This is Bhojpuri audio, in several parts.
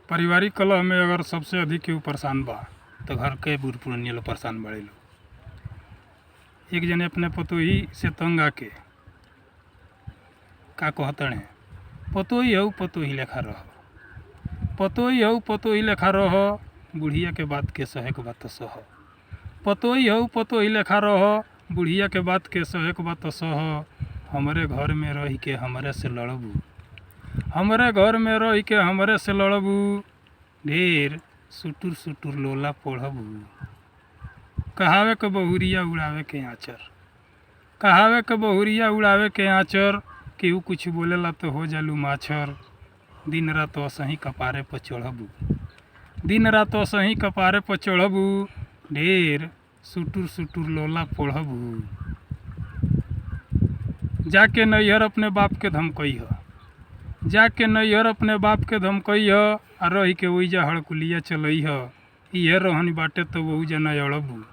पारिवारिक कलह में अगर सबसे अधिक केहू परेशान बा तो घर के बूढ़ पुरानिया लोग परेशान बड़े लोग। एक जने अपने पतोही से तंग आके का कहतड़े, पतोही हऊ पतोही लेखा रह, पतोही हऊ पतोही लेखा रह, बुढ़िया के बात के सहे के बात सह, पतोही हऊ पतोही लेखा रह, बुढ़िया के बात के सहे के बात सह। हमरे घर में रह के हमरे से लड़बू, हमरे घर में रह के हमरे से लड़बू, ढेर सुटुर सुटुर लोला पढ़बू। कहावे के बहुरिया उड़ावे के आँचर, कहावे के बहुरिया उड़ावे के आँचर, केहू कुछ बोलेला तो हो जालू माछर। दिन रात असही कपारे पर चढ़बू, दिन रात असही कपारे पर चढ़बू, ढेर सुटुर सुटुर लोला पढ़बू। जाके नैहर अपने बाप के धमकई ह, जाके नैहर अपने बाप के धमकई ह, आ रही के ओइजा हड़कुलिया चलई ह। इहे रहनी बाटे तो ओहुजा न अड़बू,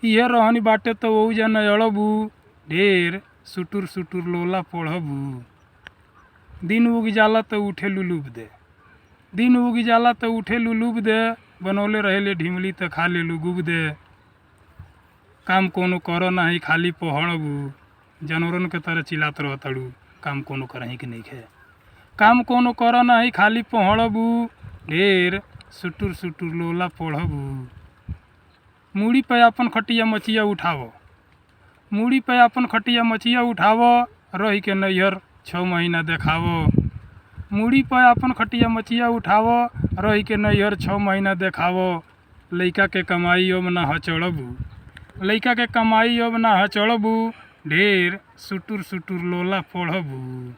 इहे रहनी बाटे तो ओहुजा न अड़बू, ढेर सुटुर सुटुर लोला पढ़बू। दिन उग जाला तो उठे लुलूब दे, दिन उग जाला तो उठे लुलूब दे, बनौले रहेले ढिमली तो खा ले लुगुब दे। काम कोनो कर नाही खाली पहड़बू, जानवरन के तरह चिल्लात रहतड़ू, काम कोनो करही के नइखे। काम कोनो कर नाही खाली पहड़बू, ढेर सुटुर सुटुर लोला पढ़बू। मूड़ी पे अपन खटिया मचिया उठाव, मूड़ी पे अपन खटिया मचिया उठाव, रही के नैहर 6 महीना देखाव। मूड़ी पे अपन खटिया मचिया उठाव, रही के नैहर 6 महीना देखाव। लइका के कमाई अब ना हचड़बू, लइका के कमाई अब ना हचड़बू, ढेर सुटुर सुटुर लोला पढ़बू।